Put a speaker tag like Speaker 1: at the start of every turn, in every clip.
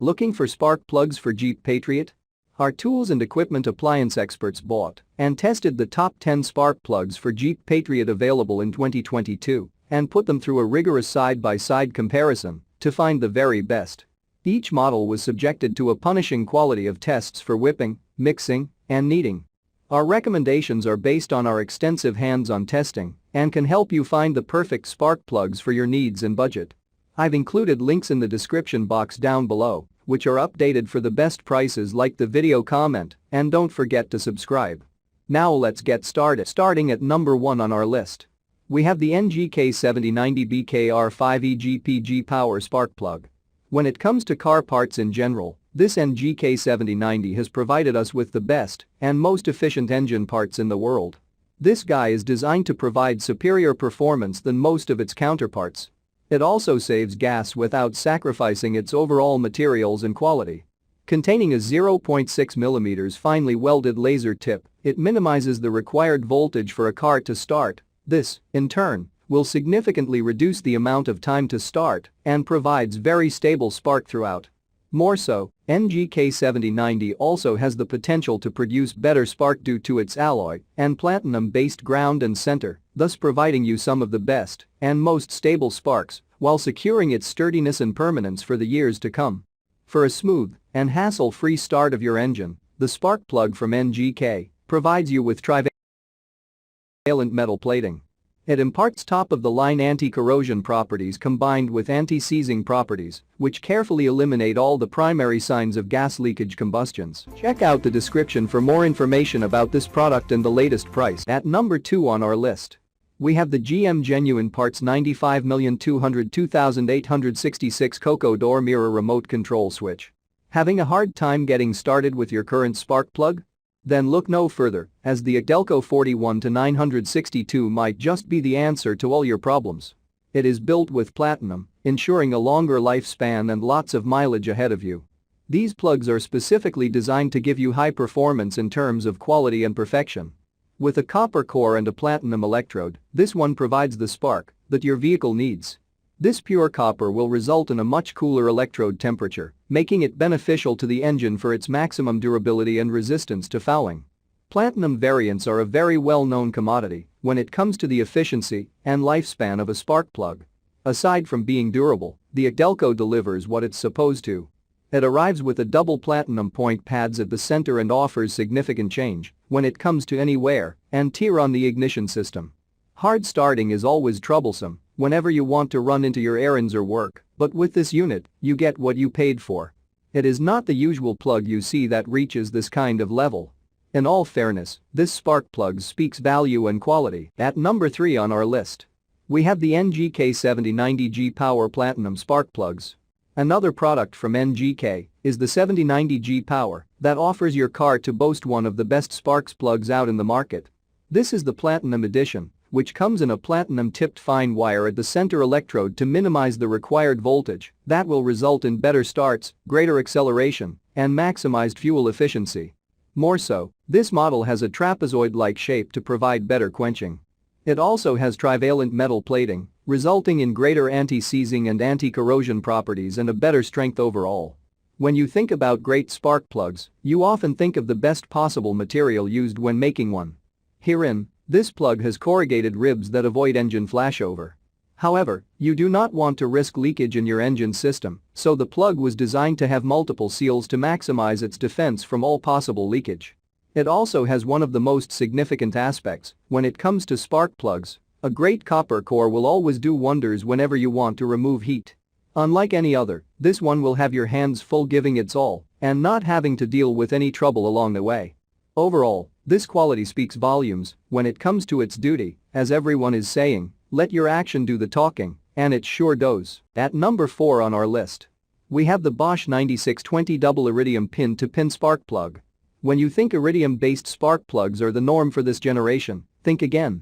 Speaker 1: Looking for spark plugs for Jeep Patriot? Our tools and equipment appliance experts bought and tested the top 10 spark plugs for Jeep Patriot available in 2022 and put them through a rigorous side-by-side comparison to find the very best. Each model was subjected to a punishing quality of tests for whipping, mixing, and kneading. Our recommendations are based on our extensive hands-on testing and can help you find the perfect spark plugs for your needs and budget. I've included links in the description box down below, which are updated for the best prices. Like the video, comment, and don't forget to subscribe. Now let's get started. Starting at number 1 on our list, we have the NGK7090 BKR5 EGPG Power Spark Plug. When it comes to car parts in general, this NGK7090 has provided us with the best and most efficient engine parts in the world. This guy is designed to provide superior performance than most of its counterparts. It also saves gas without sacrificing its overall materials and quality. Containing a 0.6mm finely welded laser tip, it minimizes the required voltage for a car to start. This, in turn, will significantly reduce the amount of time to start and provides very stable spark throughout. More so, NGK7090 also has the potential to produce better spark due to its alloy and platinum-based ground and center, thus providing you some of the best and most stable sparks while securing its sturdiness and permanence for the years to come. For a smooth and hassle-free start of your engine, the spark plug from NGK provides you with trivalent metal plating. It imparts top-of-the-line anti-corrosion properties combined with anti-seizing properties, which carefully eliminate all the primary signs of gas leakage combustions. Check out the description for more information about this product and the latest price. At number 2 on our list, we have the GM Genuine Parts 95,202,866 Coco Door Mirror Remote Control Switch. Having a hard time getting started with your current spark plug? Then look no further, as the Adelco 41-962 might just be the answer to all your problems. It is built with platinum, ensuring a longer lifespan and lots of mileage ahead of you. These plugs are specifically designed to give you high performance in terms of quality and perfection. With a copper core and a platinum electrode, this one provides the spark that your vehicle needs. This pure copper will result in a much cooler electrode temperature, making it beneficial to the engine for its maximum durability and resistance to fouling. Platinum variants are a very well-known commodity when it comes to the efficiency and lifespan of a spark plug. Aside from being durable, the Adelco delivers what it's supposed to. It arrives with a double platinum point pads at the center and offers significant change when it comes to any wear and tear on the ignition system. Hard starting is always troublesome whenever you want to run into your errands or work, but with this unit, you get what you paid for. It is not the usual plug you see that reaches this kind of level. In all fairness, this spark plug speaks value and quality. At number 3 on our list, we have the NGK7090G Power Platinum Spark Plugs. Another product from NGK is the 7090G Power that offers your car to boast one of the best sparks plugs out in the market. This is the Platinum Edition, which comes in a platinum-tipped fine wire at the center electrode to minimize the required voltage that will result in better starts, greater acceleration, and maximized fuel efficiency. More so, this model has a trapezoid-like shape to provide better quenching. It also has trivalent metal plating, resulting in greater anti-seizing and anti-corrosion properties and a better strength overall. When you think about great spark plugs, you often think of the best possible material used when making one. Herein, this plug has corrugated ribs that avoid engine flashover. However, you do not want to risk leakage in your engine system, so the plug was designed to have multiple seals to maximize its defense from all possible leakage. It also has one of the most significant aspects when it comes to spark plugs. A great copper core will always do wonders whenever you want to remove heat. Unlike any other, this one will have your hands full giving its all and not having to deal with any trouble along the way. Overall, this quality speaks volumes when it comes to its duty, as everyone is saying, let your action do the talking, and it sure does. At number 4 on our list, we have the Bosch 9620 Double Iridium Pin-to-Pin Spark Plug. When you think Iridium-based spark plugs are the norm for this generation, think again.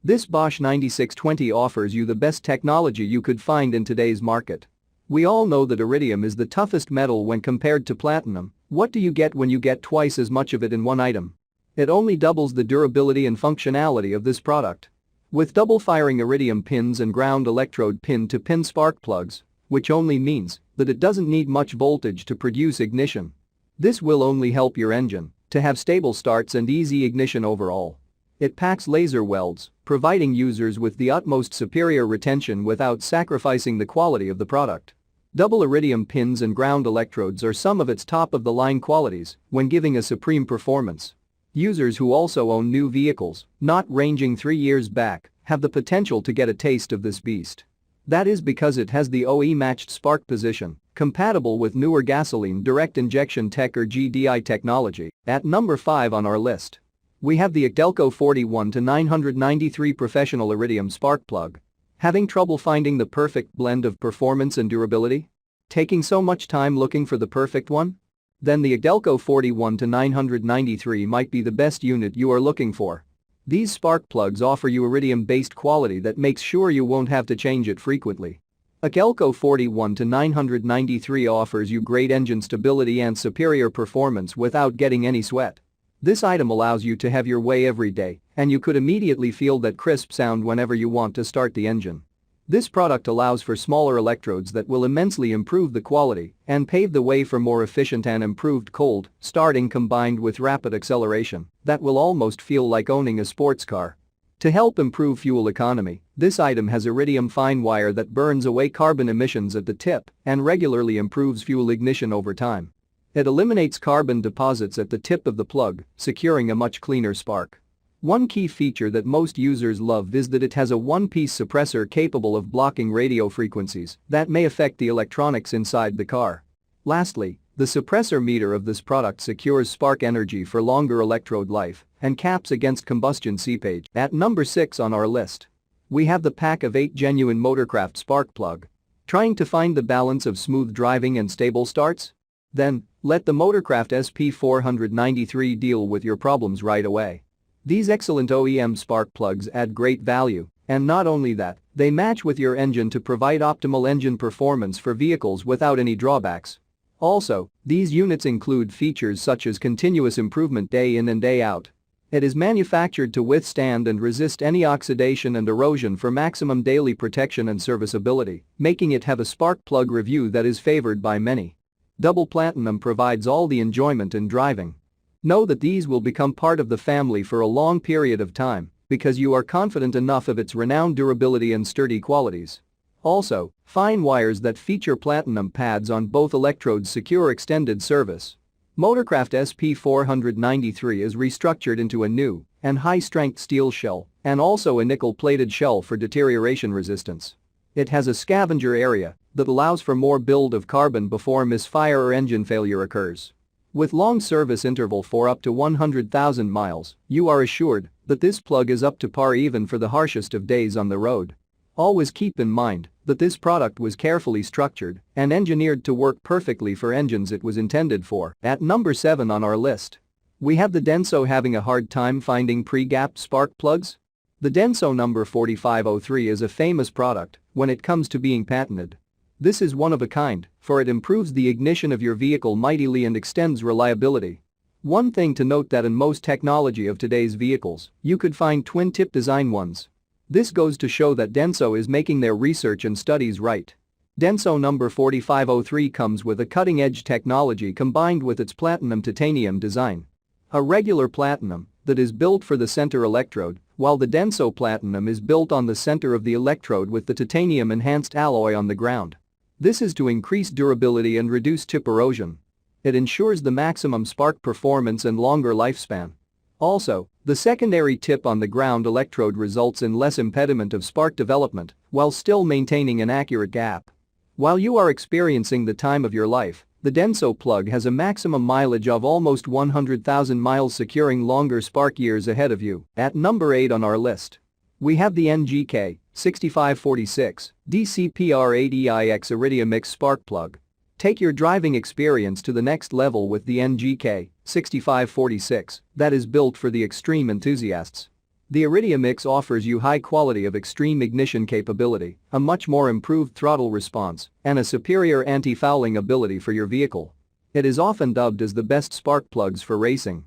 Speaker 1: This Bosch 9620 offers you the best technology you could find in today's market. We all know that iridium is the toughest metal when compared to platinum. What do you get when you get twice as much of it in one item? It only doubles the durability and functionality of this product. With double-firing iridium pins and ground electrode pin-to-pin spark plugs, which only means that it doesn't need much voltage to produce ignition. This will only help your engine to have stable starts and easy ignition overall. It packs laser welds, providing users with the utmost superior retention without sacrificing the quality of the product. Double iridium pins and ground electrodes are some of its top-of-the-line qualities when giving a supreme performance. Users who also own new vehicles, not ranging 3 years back, have the potential to get a taste of this beast. That is because it has the OE-matched spark position, compatible with newer gasoline direct injection tech or GDI technology. At number 5 on our list, we have the Adelco 41-993 Professional Iridium Spark Plug. Having trouble finding the perfect blend of performance and durability? Taking so much time looking for the perfect one? Then the Adelco 41-993 might be the best unit you are looking for. These spark plugs offer you iridium-based quality that makes sure you won't have to change it frequently. Adelco 41-993 offers you great engine stability and superior performance without getting any sweat. This item allows you to have your way every day, and you could immediately feel that crisp sound whenever you want to start the engine. This product allows for smaller electrodes that will immensely improve the quality and pave the way for more efficient and improved cold starting combined with rapid acceleration that will almost feel like owning a sports car. To help improve fuel economy, this item has iridium fine wire that burns away carbon emissions at the tip and regularly improves fuel ignition over time. It eliminates carbon deposits at the tip of the plug, securing a much cleaner spark. One key feature that most users love is that it has a one-piece suppressor capable of blocking radio frequencies that may affect the electronics inside the car. Lastly, the suppressor meter of this product secures spark energy for longer electrode life and caps against combustion seepage. At number 6 on our list, we have the pack of 8 genuine Motorcraft spark plug. Trying to find the balance of smooth driving and stable starts? Then, let the Motorcraft Sp 493 deal with your problems right away. These excellent OEM spark plugs add great value, and not only that, they match with your engine to provide optimal engine performance for vehicles without any drawbacks. Also, these units include features such as continuous improvement day in and day out. It is manufactured to withstand and resist any oxidation and erosion for maximum daily protection and serviceability, making it have a spark plug review that is favored by many. Double platinum provides all the enjoyment in driving. Know that these will become part of the family for a long period of time because you are confident enough of its renowned durability and sturdy qualities. Also, fine wires that feature platinum pads on both electrodes secure extended service. Motorcraft Sp 493 is restructured into a new and high-strength steel shell and also a nickel-plated shell for deterioration resistance. It has a scavenger area that allows for more build of carbon before misfire or engine failure occurs. With long service interval for up to 100,000 miles, you are assured that this plug is up to par even for the harshest of days on the road. Always keep in mind that this product was carefully structured and engineered to work perfectly for engines it was intended for. At number 7 on our list, we have the Denso. Having a hard time finding pre-gapped spark plugs? The Denso number 4503 is a famous product when it comes to being patented. This is one of a kind, for it improves the ignition of your vehicle mightily and extends reliability. One thing to note that in most technology of today's vehicles, you could find twin-tip design ones. This goes to show that Denso is making their research and studies right. Denso number 4503 comes with a cutting-edge technology combined with its platinum titanium design. A regular platinum that is built for the center electrode, while the Denso platinum is built on the center of the electrode with the titanium-enhanced alloy on the ground. This is to increase durability and reduce tip erosion. It ensures the maximum spark performance and longer lifespan. Also, the secondary tip on the ground electrode results in less impediment of spark development while still maintaining an accurate gap. While you are experiencing the time of your life, the Denso plug has a maximum mileage of almost 100,000 miles, securing longer spark years ahead of you. At number 8 on our list, we have the NGK 6546 DCPR80IX Iridium X Spark Plug. Take your driving experience to the next level with the NGK 6546 that is built for the extreme enthusiasts. The Iridium X offers you high quality of extreme ignition capability, a much more improved throttle response, and a superior anti-fouling ability for your vehicle. It is often dubbed as the best spark plugs for racing.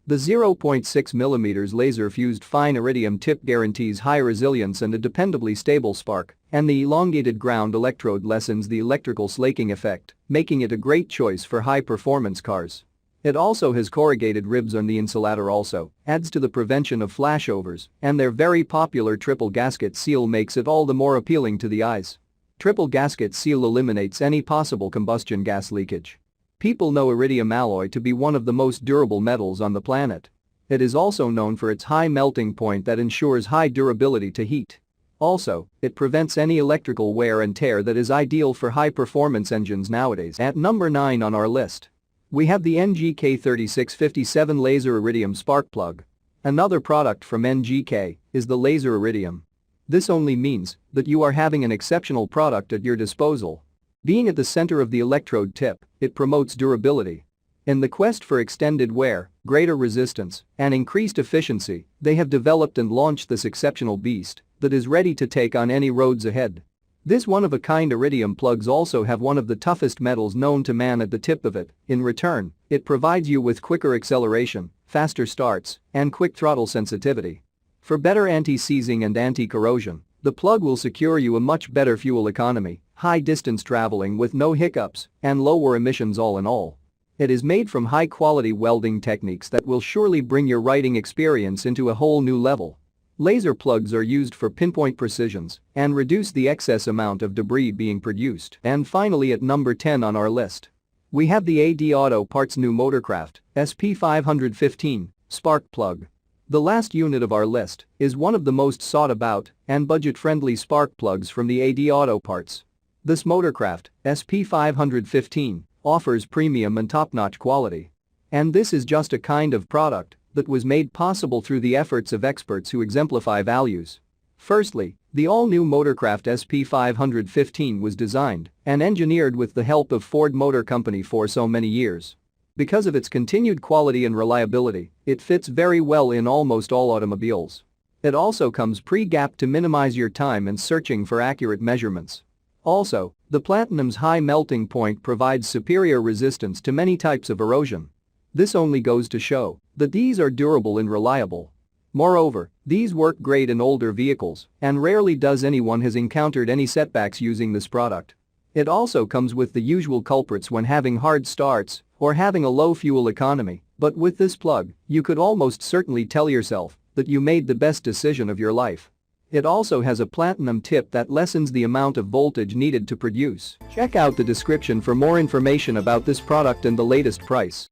Speaker 1: The 0.6mm laser-fused fine iridium tip guarantees high resilience and a dependably stable spark, and the elongated ground electrode lessens the electrical slaking effect, making it a great choice for high-performance cars. It also has corrugated ribs on the insulator also, adds to the prevention of flashovers, and their very popular triple gasket seal makes it all the more appealing to the eyes. Triple gasket seal eliminates any possible combustion gas leakage. People know iridium alloy to be one of the most durable metals on the planet. It is also known for its high melting point that ensures high durability to heat. Also, it prevents any electrical wear and tear that is ideal for high-performance engines nowadays. At number 9 on our list, we have the NGK 3657 Laser Iridium Spark Plug. Another product from NGK is the Laser Iridium. This only means that you are having an exceptional product at your disposal. Being at the center of the electrode tip, it promotes durability. In the quest for extended wear, greater resistance, and increased efficiency, they have developed and launched this exceptional beast that is ready to take on any roads ahead. This one-of-a-kind iridium plugs also have one of the toughest metals known to man at the tip of it. In return, it provides you with quicker acceleration, faster starts, and quick throttle sensitivity. For better anti-seizing and anti-corrosion, the plug will secure you a much better fuel economy, high-distance traveling with no hiccups, and lower emissions all in all. It is made from high-quality welding techniques that will surely bring your writing experience into a whole new level. Laser plugs are used for pinpoint precisions and reduce the excess amount of debris being produced. And finally, at number 10 on our list, we have the AD Auto Parts new Motorcraft Sp 515 Spark Plug. The last unit of our list is one of the most sought-about and budget-friendly spark plugs from the AD Auto Parts. This Motorcraft Sp 515 offers premium and top-notch quality. And this is just a kind of product that was made possible through the efforts of experts who exemplify values. Firstly, the all-new Motorcraft Sp 515 was designed and engineered with the help of Ford Motor Company for so many years. Because of its continued quality and reliability, it fits very well in almost all automobiles. It also comes pre-gapped to minimize your time in searching for accurate measurements. Also, the Platinum's high melting point provides superior resistance to many types of erosion. This only goes to show that these are durable and reliable. Moreover, these work great in older vehicles, and rarely does anyone has encountered any setbacks using this product. It also comes with the usual culprits when having hard starts or having a low fuel economy, but with this plug, you could almost certainly tell yourself that you made the best decision of your life. It also has a platinum tip that lessens the amount of voltage needed to produce. Check out the description for more information about this product and the latest price.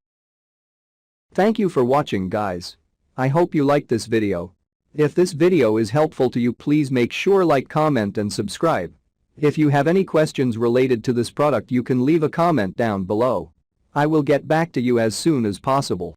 Speaker 1: Thank you for watching, guys. I hope you liked this video. If this video is helpful to you, please make sure like, comment and subscribe. If you have any questions related to this product, you can leave a comment down below. I will get back to you as soon as possible.